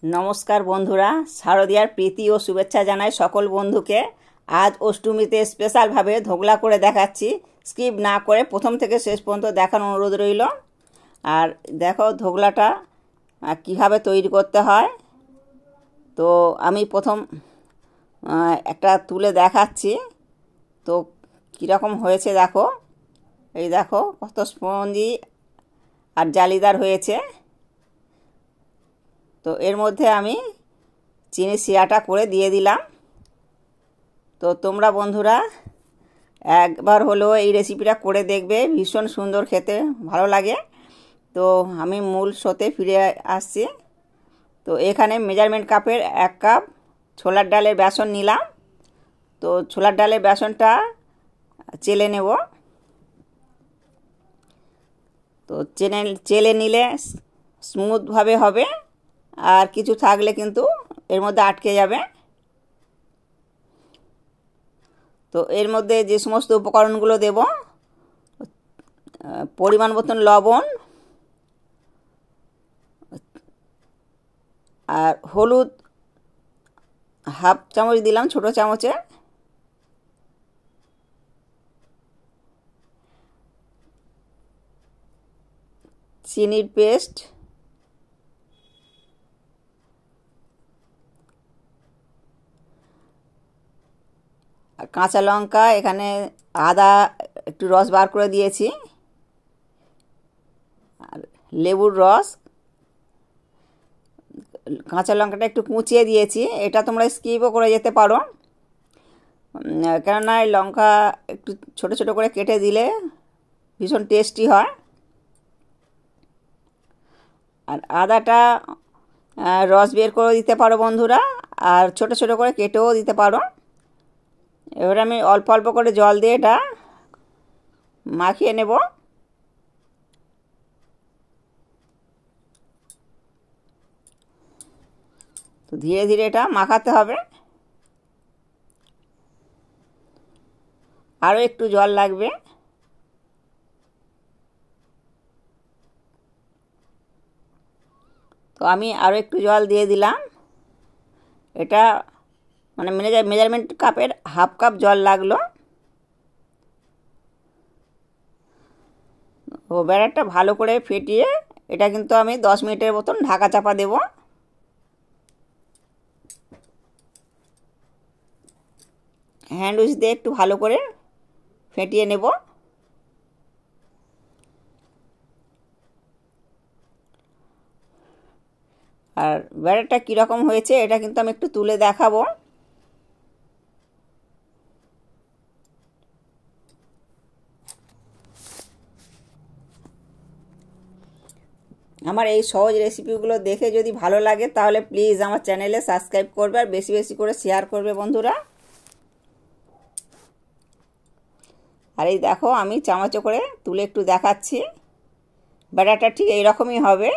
नमस्कार बंधुरा शारदियार प्रीति और शुभेच्छा जानाई सकल बंधुके। आज अष्टमीते स्पेशल भावे धोगला करे देखाচ্ছি। स्किप ना करे प्रथम থেকে শেষ পর্যন্ত দেখার অনুরোধ রইল। আর দেখো ধোগলাটা কিভাবে তৈরি করতে হয়। তো আমি প্রথম একটা তুলে দেখাচ্ছি। তো কি রকম হয়েছে দেখো। এই দেখো কত স্পঞ্জি আর জালিদার হয়েছে। তো এর মধ্যে আমি চিনি শিরাটা করে দিয়ে দিলাম। তো তোমরা বন্ধুরা একবার হলো এই রেসিপিটা করে দেখবে, ভীষণ সুন্দর খেতে ভালো লাগে। তো আমি মূল শোতে ফিরে আসছি। তো এখানে মেজারমেন্ট কাপের 1 কাপ ছোলার ডালের বেসন নিলাম। তো ছোলার ডালের বেসনটা চেলে নেব। তো চেলে নিলে স্মুথভাবে হবে, আর কিছু থাকলে কিন্তু এর মধ্যে আটকে যাবে। তো এর মধ্যে যে সমস্ত উপকরণগুলো দেব, পরিমাণ মতন লবণ আর হলুদ হাফ চামচ দিলাম ছোট চামচে, চিনির পেস্ট, কাঁচা লঙ্কা, এখানে আদা একটু রস বার করে দিয়েছি, আর লেবুর রস, কাঁচা লঙ্কাটা একটু কুচিয়ে দিয়েছি। এটা তোমরা স্কিপও করে যেতে পারো, কেননা এই লঙ্কা একটু ছোট ছোট করে কেটে দিলে ভীষণ টেস্টি হয়। আর আদাটা রস বের করে দিতে পারো বন্ধুরা, আর ছোট ছোট করে কেটেও দিতে পারো। এবার আমি অল্প অল্প করে জল দিয়ে এটা মাখিয়ে নেব। তো ধীরে ধীরে এটা মাখাতে হবে, আরও একটু জল লাগবে। তো আমি আরও একটু জল দিয়ে দিলাম। এটা মানে মেজারমেন্ট কাপের হাফ কাপ জল লাগলো। ও ব্যাটারটা ভালো করে ফেটিয়ে এটা কিন্তু আমি 10 মিনিটের মতন ঢাকা চাপা দেব। হ্যান্ড উইচ দিয়ে একটু ভালো করে ফেটিয়ে নেব। আর ব্যাটারটা কীরকম হয়েছে এটা কিন্তু আমি একটু তুলে দেখাবো। আমার এই সহজ রেসিপিগুলো দেখে যদি ভালো লাগে তাহলে প্লিজ আমার চ্যানেলে সাবস্ক্রাইব করবে, আর বেশি বেশি করে শেয়ার করবে বন্ধুরা। আর এই দেখো আমি চামচে করে তুলে একটু দেখাচ্ছি। ব্যাটারটা ঠিক এইরকমই হবে,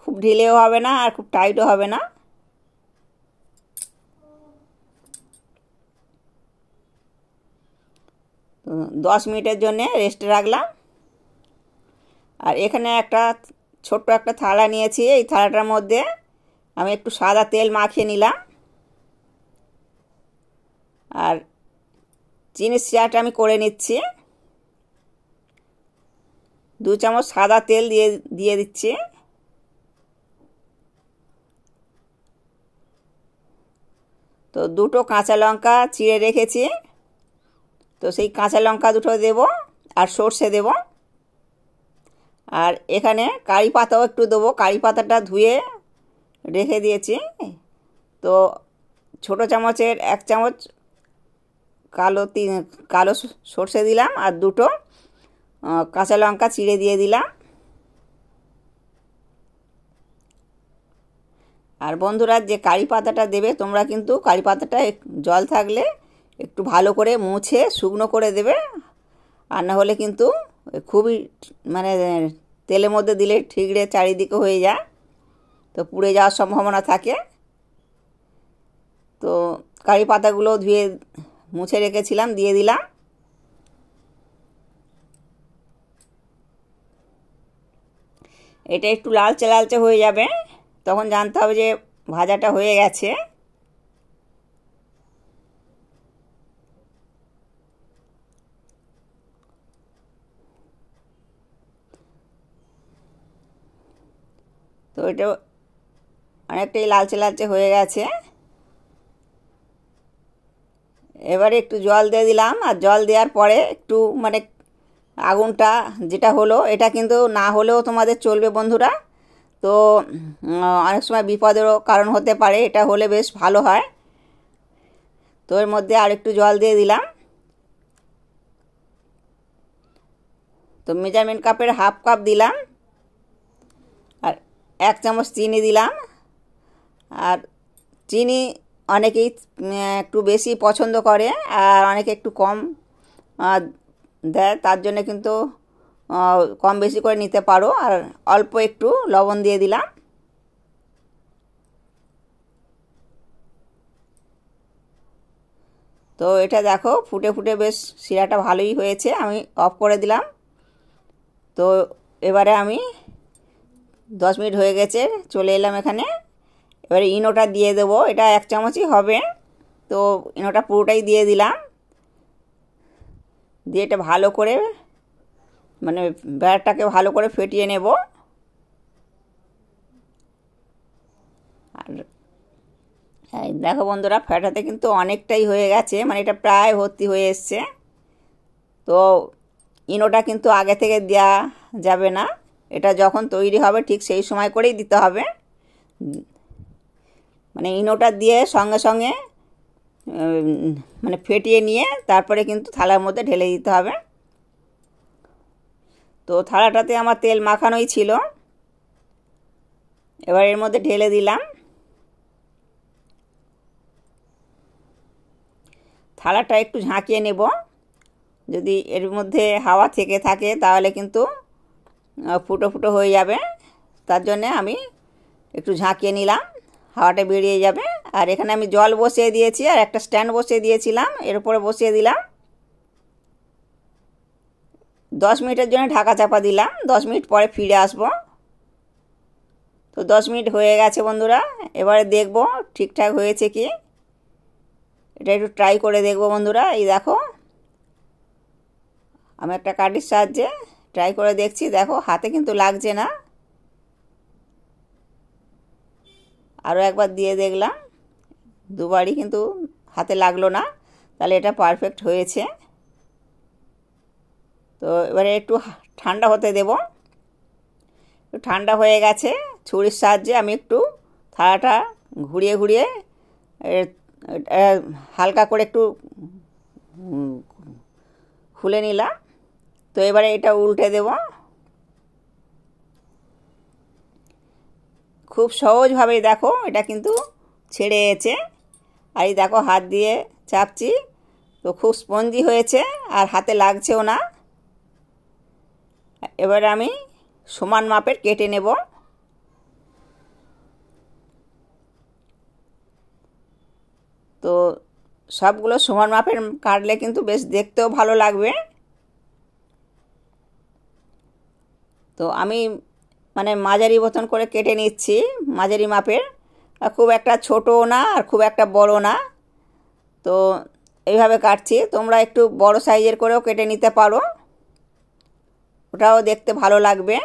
খুব ঢিলেও হবে না আর খুব টাইটও হবে না। তো 10 মিনিটের জন্য রেস্টে রাখলাম। আর এখানে একটা ছোট্ট একটা থালা নিয়েছি। এই থালাটার মধ্যে আমি একটু সাদা তেল মাখিয়ে নিলাম, আর চিনির শিরাটা আমি করে নিচ্ছি। 2 চামচ সাদা তেল দিয়ে দিচ্ছি। তো 2টো কাঁচা লঙ্কা চিড়ে রেখেছি, তো সেই কাঁচা লঙ্কা 2টো দেব, আর সর্ষে দেব। আর এখানে কারি পাতাও একটু দেবো, কারি পাতাটা ধুয়ে রেখে দিয়েছি। তো ছোট চামচের 1 চামচ কালো সর্ষে দিলাম, আর 2টো কাঁচা লঙ্কা চিড়ে দিয়ে দিলাম। আর বন্ধুরা যে কারি পাতাটা দেবে তোমরা কিন্তু কারি পাতাটা জল থাকলে একটু ভালো করে মুছে শুকনো করে দেবে, আর না হলে কিন্তু খুবই মানে তেলের মধ্যে দিলে ঠিকরে চারিদিকে হয়ে যায়, তো পুড়ে যাওয়ার সম্ভাবনা থাকে। তো কারি পাতাগুলো ধুয়ে মুছে রেখেছিলাম, দিয়ে দিলাম। এটা একটু লালচে লালচে হয়ে যাবে, তখন জানতে হবে যে ভাজাটা হয়ে গেছে। তো এটা অনেকটাই লালচে লালচে হয়ে গেছে। এবারে একটু জল দিয়ে দিলাম, আর জল দেওয়ার পরে একটু মানে আগুনটা যেটা হলো, এটা কিন্তু না হলেও তোমাদের চলবে বন্ধুরা। তো অনেক সময় বিপদেরও কারণ হতে পারে, এটা হলে বেশ ভালো হয়। তো এর মধ্যে আর একটু জল দিয়ে দিলাম। তো মেজারমেন্ট কাপের হাফ কাপ দিলাম, আর 1 চামচ চিনি দিলাম। আর চিনি অনেকেই একটু বেশি পছন্দ করে, আর অনেকে একটু কম দেয়, তার জন্য কিন্তু কম বেশি করে নিতে পারো। আর অল্প একটু লবণ দিয়ে দিলাম। তো এটা দেখো ফুটে ফুটে বেশ শিরাটা ভালোই হয়েছে, আমি অফ করে দিলাম। তো এবারে আমি 10 মিনিট হয়ে গেছে, চলে এলাম এখানে। এবারে ইনোটা দিয়ে দেবো, এটা 1 চামচই হবে। তো ইনোটা পুরোটাই দিয়ে দিলাম, দিয়ে এটা ভালো করে মানে ব্যাটারটাকে ভালো করে ফেটিয়ে নেব। আর দেখো বন্ধুরা, ফেটাতে কিন্তু অনেকটাই হয়ে গেছে, মানে এটা প্রায় ভর্তি হয়ে এসছে। তো ইনোটা কিন্তু আগে থেকে দেওয়া যাবে না, এটা যখন তৈরি হবে ঠিক সেই সময় করেই দিতে হবে। মানে ইনোটা দিয়ে সঙ্গে সঙ্গে মানে ফেটিয়ে নিয়ে তারপরে কিন্তু থালার মধ্যে ঢেলে দিতে হবে। তো থালাটাতে আমার তেল মাখানোই ছিল, এবার এর মধ্যে ঢেলে দিলাম। থালাটা একটু ঝাঁকিয়ে নেব, যদি এর মধ্যে হাওয়া থেকে থাকে তাহলে কিন্তু ফুটো ফুটো হয়ে যাবে। তার জন্যে আমি একটু ঝাঁকিয়ে নিলাম, হাওয়াটা বেরিয়ে যাবে। আর এখানে আমি জল বসিয়ে দিয়েছি, আর একটা স্ট্যান্ড বসিয়ে দিয়েছিলাম, এর উপরে বসিয়ে দিলাম। 10 মিনিটের জন্য ঢাকা চাপা দিলাম, 10 মিনিট পরে ফিরে আসব। তো 10 মিনিট হয়ে গেছে বন্ধুরা, এবারে দেখব ঠিকঠাক হয়েছে কি। এটা একটু ট্রাই করে দেখব বন্ধুরা। এই দেখো, আমি একটা কাঠির সাহায্যে ট্রাই করে দেখছি, দেখো হাতে কিন্তু লাগছে না। আরও একবার দিয়ে দেখলাম, দুবারই কিন্তু হাতে লাগলো না, তাহলে এটা পারফেক্ট হয়েছে। তো এবারে একটু ঠান্ডা হতে দেব। একটু ঠান্ডা হয়ে গেছে, ছুরির সাহায্যে আমি একটু থালাটা ঘুরিয়ে ঘুরিয়ে হালকা করে একটু খুলে নিলাম। তো এবারে এটা উল্টে দেব। খুব সহজভাবেই দেখো এটা কিন্তু ছেড়ে গেছে। আর এই দেখো হাত দিয়ে চাপছি, তো খুব স্পঞ্জি হয়েছে, আর হাতে লাগছেও না। এবার আমি সমান মাপের কেটে নেব। তো সবগুলো সমান মাপের কাটলে কিন্তু বেশ দেখতেও ভালো লাগবে। তো আমি মানে মাঝারি মতন করে কেটে নিচ্ছি, মাঝারি মাপের, খুব একটা ছোটও না আর খুব একটা বড় না। তো এইভাবে কাটছি, তোমরা একটু বড় সাইজের করেও কেটে নিতে পারো, ওটাও দেখতে ভালো লাগবে।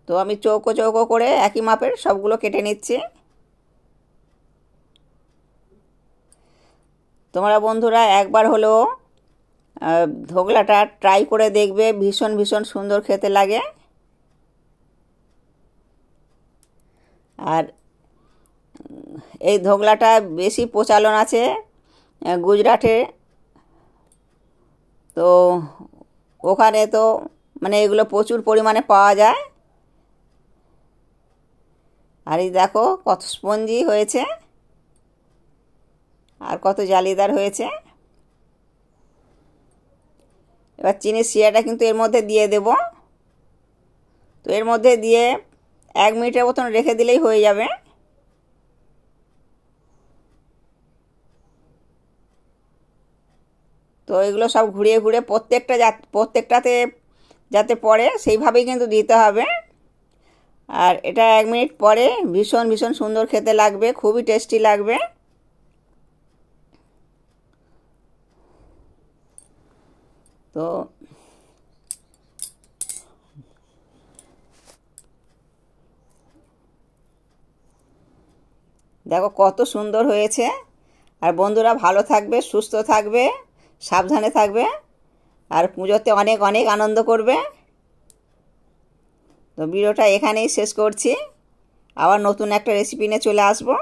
তো আমি চৌকো চৌকো করে একই মাপের সবগুলো কেটে নিচ্ছি। তোমরা বন্ধুরা একবার হলেও ধোকলাটা ট্রাই করে দেখবে, ভীষণ ভীষণ সুন্দর খেতে লাগে। আর এই ধোকলাটা বেশি প্রচলন আছে গুজরাটে। তো ওখানে তো মানে এগুলো প্রচুর পরিমাণে পাওয়া যায়। আর এই দেখো কত স্পঞ্জি হয়েছে, আর কত জালিদার হয়েছে। এবার চিনির শিরাটা কিন্তু এর মধ্যে দিয়ে দেব। তো এর মধ্যে দিয়ে 1 মিনিটের মতন রেখে দিলেই হয়ে যাবে। তো এগুলো সব ঘুরিয়ে ঘুরিয়ে প্রত্যেকটাতে যাতে পড়ে সেইভাবেই কিন্তু দিতে হবে। আর এটা 1 মিনিট পরে ভীষণ ভীষণ সুন্দর খেতে লাগবে, খুবই টেস্টি লাগবে। তো দেখো কত সুন্দর হয়েছে। আর বন্ধুরা ভালো থাকবে, সুস্থ থাকবে, সাবধানে থাকবে, আর পুজোতে অনেক অনেক আনন্দ করবে। তো ভিডিওটা এখানেই শেষ করছি, আবার নতুন একটা রেসিপি নিয়ে চলে আসবো।